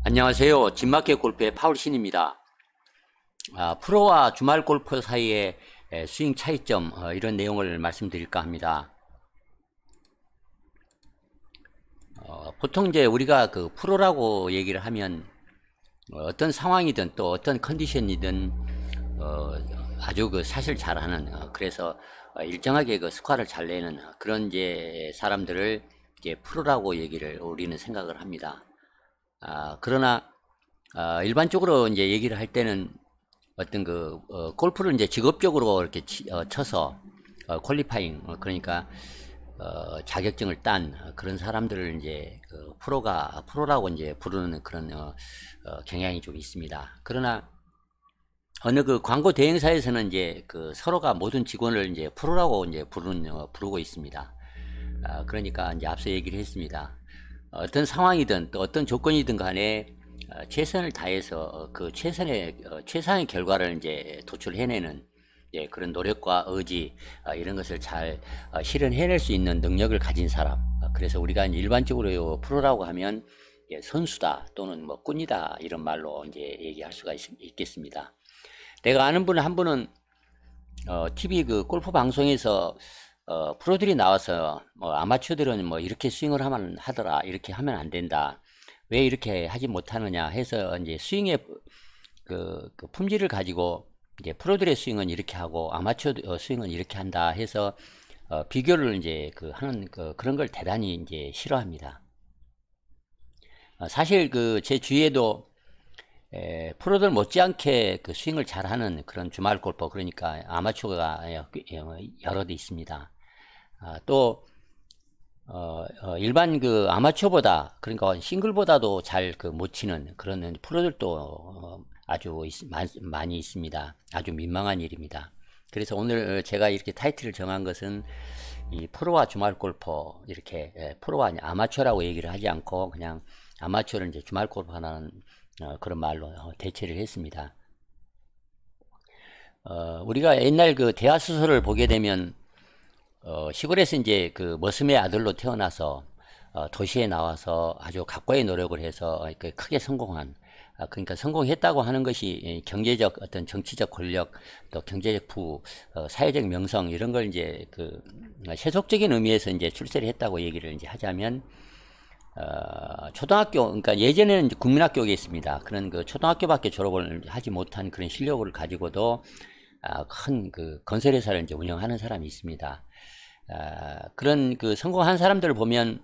안녕하세요. 진마켓 골프의 파울신입니다. 프로와 주말 골프 사이의 스윙 차이점, 이런 내용을 말씀드릴까 합니다. 보통 이제 우리가 그 프로라고 얘기를 하면 어떤 상황이든 또 어떤 컨디션이든 아주 그 사실 잘하는, 그래서 일정하게 그 스코어를 잘 내는 그런 이제 사람들을 이제 프로라고 얘기를 우리는 생각을 합니다. 그러나 일반적으로 이제 얘기를 할 때는 어떤 골프를 이제 직업적으로 이렇게 쳐서 퀄리파잉, 그러니까 자격증을 딴 그런 사람들을 이제 프로라고 이제 부르는 그런 경향이 좀 있습니다. 그러나 어느 그 광고 대행사에서는 이제 서로가 모든 직원을 이제 프로라고 이제 부르고 있습니다. 그러니까 이제 앞서 얘기를 했습니다. 어떤 상황이든 또 어떤 조건이든 간에 최선을 다해서 그 최상의 결과를 이제 도출해내는, 그런 노력과 의지, 이런 것을 잘 실현해낼 수 있는 능력을 가진 사람. 그래서 우리가 이제 일반적으로 프로라고 하면 선수다 또는 뭐 꾼이다 이런 말로 이제 얘기할 수가 있겠습니다. 내가 아는 한 분은 TV 그 골프 방송에서 프로들이 나와서 뭐 아마추어들은 뭐 이렇게 스윙을 하면 하더라, 이렇게 하면 안 된다, 왜 이렇게 하지 못하느냐 해서 이제 스윙의 그 품질을 가지고 이제 프로들의 스윙은 이렇게 하고 아마추어 스윙은 이렇게 한다 해서 비교를 이제 하는 그런 걸 대단히 이제 싫어합니다. 사실 제 주위에도 프로들 못지않게 그 스윙을 잘하는 그런 주말 골퍼, 그러니까 아마추어가 여러 대 있습니다. 또 일반 그 아마추어보다, 그러니까 싱글보다도 잘 못 치는 그런 프로들도 아주 많이 있습니다. 아주 민망한 일입니다. 그래서 오늘 제가 이렇게 타이틀을 정한 것은 이 프로와 주말 골퍼, 이렇게 프로와 아마추어라고 얘기를 하지 않고 그냥 아마추어를 이제 주말 골퍼 하는 그런 말로 대체를 했습니다. 우리가 옛날 그 대하소설을 보게 되면 시골에서 이제 그 머슴의 아들로 태어나서 도시에 나와서 아주 각고의 노력을 해서 크게 성공한, 그러니까 성공했다고 하는 것이 경제적 어떤 정치적 권력, 또 경제적 사회적 명성, 이런 걸 이제 세속적인 의미에서 이제 출세를 했다고 얘기를 이제 하자면, 초등학교, 그러니까 예전에는 이제 국민학교에 있습니다. 그런 초등학교밖에 졸업을 하지 못한 그런 실력을 가지고도 큰 건설회사를 이제 운영하는 사람이 있습니다. 그런 성공한 사람들을 보면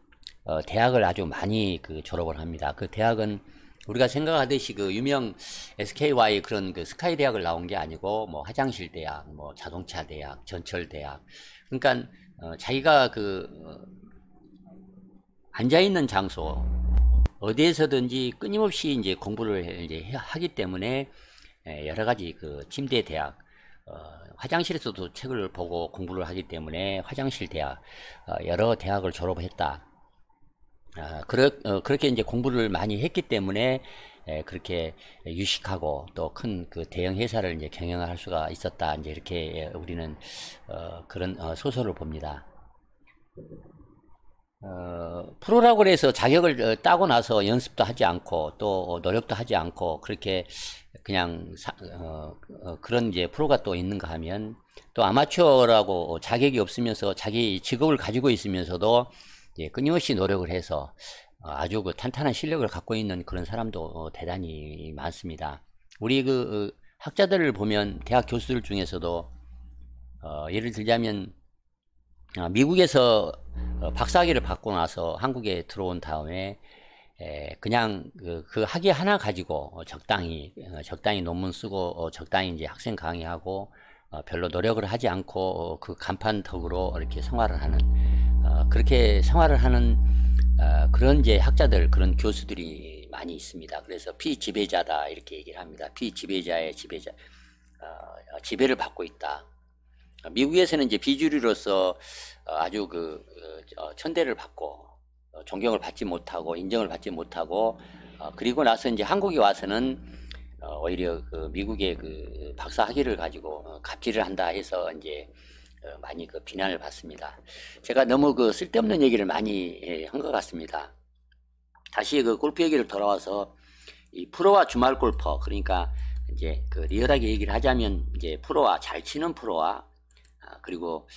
대학을 아주 많이 졸업을 합니다. 그 대학은 우리가 생각하듯이 유명 SKY 그런 스카이 대학을 나온 게 아니고, 뭐 화장실 대학, 뭐 자동차 대학, 전철 대학, 그러니까 자기가 앉아있는 장소 어디에서든지 끊임없이 이제 공부를 이제 하기 때문에 여러 가지 침대 대학, 화장실에서도 책을 보고 공부를 하기 때문에 화장실 대학, 여러 대학을 졸업했다. 그렇게 이제 공부를 많이 했기 때문에 그렇게 유식하고 또 큰 대형 회사를 이제 경영을 할 수가 있었다. 이제 이렇게 우리는 그런 소설을 봅니다. 프로라고 해서 자격을 따고 나서 연습도 하지 않고 또 노력도 하지 않고 그렇게 그냥 그런 이제 프로가 또 있는가 하면, 또 아마추어라고 자격이 없으면서 자기 직업을 가지고 있으면서도 끊임없이 노력을 해서 아주 탄탄한 실력을 갖고 있는 그런 사람도 대단히 많습니다. 우리 학자들을 보면 대학 교수들 중에서도 예를 들자면 미국에서 박사학위를 받고 나서 한국에 들어온 다음에 그냥 그 학위 하나 가지고 적당히 논문 쓰고 적당히 이제 학생 강의하고 별로 노력을 하지 않고 그 간판덕으로 이렇게 생활을 하는, 그렇게 생활을 하는 그런 이제 학자들, 그런 교수들이 많이 있습니다. 그래서 피지배자다 이렇게 얘기를 합니다. 피지배자의 지배자, 지배를 받고 있다. 미국에서는 이제 비주류로서 아주 천대를 받고 존경을 받지 못하고 인정을 받지 못하고, 그리고 나서 이제 한국에 와서는 오히려 미국의 박사 학위를 가지고 갑질을 한다 해서 이제 많이 비난을 받습니다. 제가 너무 쓸데없는 얘기를 많이 한 것 같습니다. 다시 골프 얘기를 돌아와서 이 프로와 주말 골퍼, 그러니까 이제 그 리얼하게 얘기를 하자면 이제 프로와 잘 치는 프로와 그리고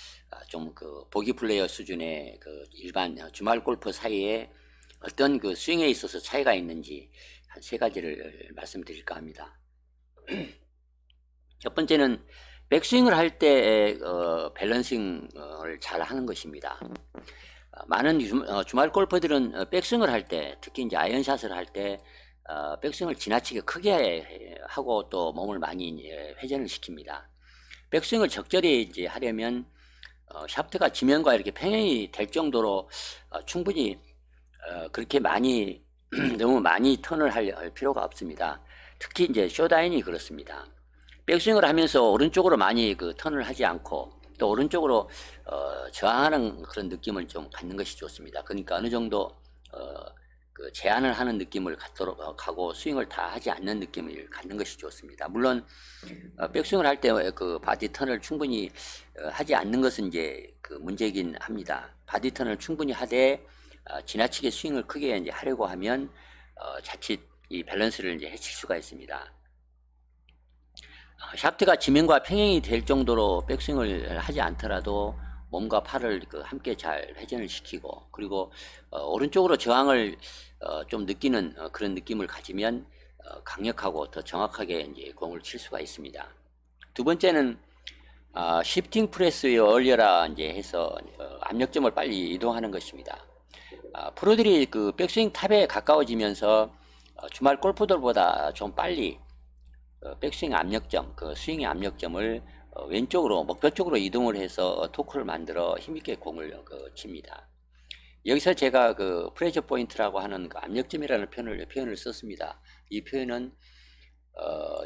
좀 그 보기 플레이어 수준의 그 일반 주말 골퍼 사이에 어떤 그 스윙에 있어서 차이가 있는지 한 세 가지를 말씀드릴까 합니다. 첫 번째는 백스윙을 할 때 밸런싱을 잘 하는 것입니다. 많은 주말 골퍼들은 백스윙을 할 때, 특히 이제 아이언샷을 할 때 백스윙을 지나치게 크게 하고 또 몸을 많이 회전을 시킵니다. 백스윙을 적절히 이제 하려면 샤프트가 지면과 이렇게 평행이 될 정도로 충분히 그렇게 많이 너무 많이 턴을 할 필요가 없습니다. 특히 이제 쇼다인이 그렇습니다. 백스윙을 하면서 오른쪽으로 많이 그 턴을 하지 않고 또 오른쪽으로 저항하는 그런 느낌을 좀 갖는 것이 좋습니다. 그러니까 어느 정도 그 제한을 하는 느낌을 갖도록 하고 스윙을 다 하지 않는 느낌을 갖는 것이 좋습니다. 물론 백스윙을 할 때 그 바디 턴을 충분히 하지 않는 것은 이제 그 문제이긴 합니다. 바디 턴을 충분히 하되 지나치게 스윙을 크게 이제 하려고 하면 자칫 이 밸런스를 이제 해칠 수가 있습니다. 샤프트가 지면과 평행이 될 정도로 백스윙을 하지 않더라도 몸과 팔을 그 함께 잘 회전을 시키고 그리고 오른쪽으로 저항을 좀 느끼는 그런 느낌을 가지면 강력하고 더 정확하게 이제 공을 칠 수가 있습니다. 두 번째는 시프팅 프레스에 얼려라 이제 해서 압력점을 빨리 이동하는 것입니다. 프로들이 그 백스윙 탑에 가까워지면서 주말 골퍼들보다 좀 빨리 백스윙 압력점, 그 스윙의 압력점을 왼쪽으로 목표 쪽으로 이동을 해서 토크를 만들어 힘있게 공을 칩니다. 여기서 제가 그 프레셔 포인트라고 하는 그 압력점이라는 표현을 썼습니다. 이 표현은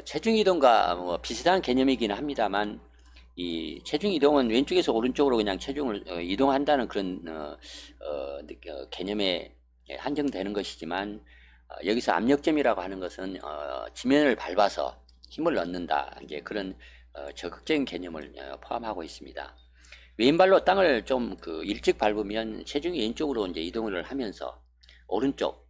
체중 이동과 뭐 비슷한 개념이긴 합니다만 이 체중 이동은 왼쪽에서 오른쪽으로 그냥 체중을 이동한다는 그런 개념에 한정되는 것이지만 여기서 압력점이라고 하는 것은 지면을 밟아서 힘을 얻는다 이제 그런 적극적인 개념을 포함하고 있습니다. 왼발로 땅을 좀 그 일찍 밟으면 체중이 왼쪽으로 이제 이동을 하면서 오른쪽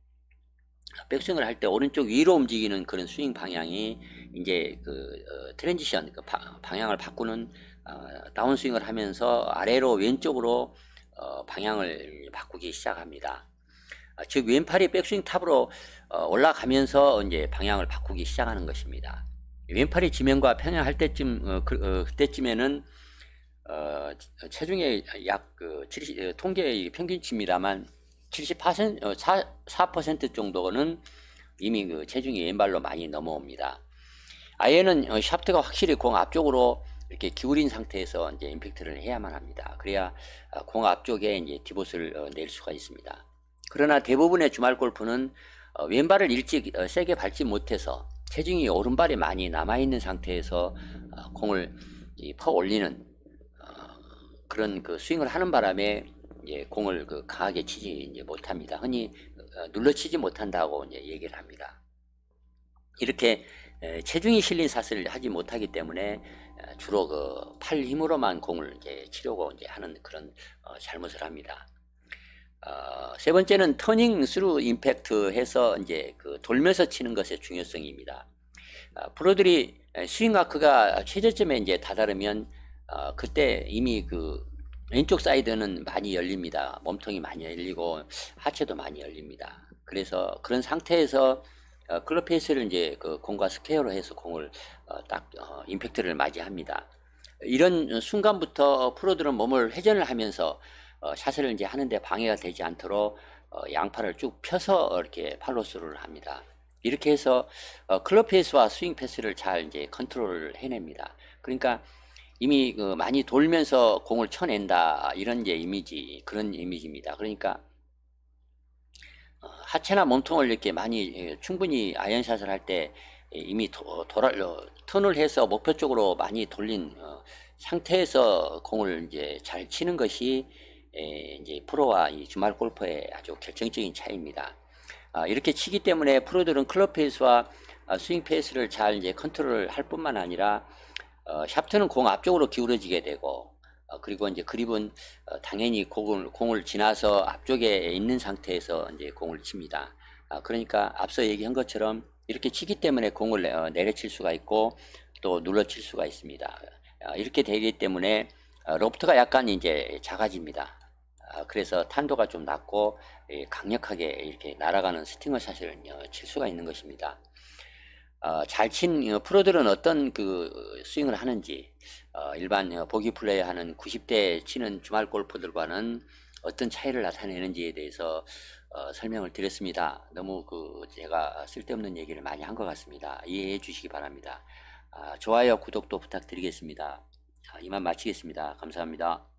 백스윙을 할 때 오른쪽 위로 움직이는 그런 스윙 방향이 이제 그 트랜지션 그 방향을 바꾸는 다운스윙을 하면서 아래로 왼쪽으로 방향을 바꾸기 시작합니다. 즉 왼팔이 백스윙 탑으로 올라가면서 이제 방향을 바꾸기 시작하는 것입니다. 왼팔이 지면과 평행할 때쯤 그때쯤에는 체중의 약 70, 통계의 평균치입니다만 70% 4% 정도는 이미 그 체중이 왼발로 많이 넘어옵니다. 아예는 샤프트가 확실히 공 앞쪽으로 이렇게 기울인 상태에서 이제 임팩트를 해야만 합니다. 그래야 공 앞쪽에 이제 디봇을 낼 수가 있습니다. 그러나 대부분의 주말 골프는 왼발을 일찍 세게 밟지 못해서 체중이 오른발에 많이 남아있는 상태에서 공을 퍼 올리는 그런 그 스윙을 하는 바람에 이제 공을 그 강하게 치지 이제 못합니다. 흔히 눌러 치지 못한다고 이제 얘기를 합니다. 이렇게 체중이 실린 샷을 하지 못하기 때문에 주로 그 팔 힘으로만 공을 이제 치려고 이제 하는 그런 잘못을 합니다. 세 번째는 터닝 스루 임팩트 해서 이제 그 돌면서 치는 것의 중요성입니다. 프로들이 스윙 아크가 최저점에 이제 다다르면 그때 이미 그 왼쪽 사이드는 많이 열립니다. 몸통이 많이 열리고 하체도 많이 열립니다. 그래서 그런 상태에서 클럽 페이스를 이제 그 공과 스퀘어로 해서 공을 딱 임팩트를 맞이합니다. 이런 순간부터 프로들은 몸을 회전을 하면서 샷을 이제 하는데 방해가 되지 않도록 양팔을 쭉 펴서 이렇게 팔로스루를 합니다. 이렇게 해서 클럽 페이스와 스윙 패스를 잘 이제 컨트롤을 해냅니다. 그러니까 이미 그 많이 돌면서 공을 쳐낸다 이런 이제 이미지 그런 이미지입니다. 그러니까 하체나 몸통을 이렇게 많이 충분히 아이언샷을 할 때 이미 턴을 해서 목표 쪽으로 많이 돌린 상태에서 공을 이제 잘 치는 것이 이제 프로와 이 주말 골퍼의 아주 결정적인 차이입니다. 이렇게 치기 때문에 프로들은 클럽 페이스와 스윙 페이스를 잘 이제 컨트롤 할 뿐만 아니라 샤프트는 공 앞쪽으로 기울어지게 되고 그리고 이제 그립은 당연히 공을 지나서 앞쪽에 있는 상태에서 이제 공을 칩니다. 그러니까 앞서 얘기한 것처럼 이렇게 치기 때문에 공을 내려칠 수가 있고 또 눌러칠 수가 있습니다. 이렇게 되기 때문에 로프트가 약간 이제 작아집니다. 그래서 탄도가 좀 낮고 강력하게 이렇게 날아가는 스팅어 샷을 칠 수가 있는 것입니다. 잘 친 프로들은 어떤 그 스윙을 하는지 일반 보기 플레이하는 90대 치는 주말 골퍼들과는 어떤 차이를 나타내는지에 대해서 설명을 드렸습니다. 너무 제가 쓸데없는 얘기를 많이 한 것 같습니다. 이해해 주시기 바랍니다. 좋아요, 구독도 부탁드리겠습니다. 이만 마치겠습니다. 감사합니다.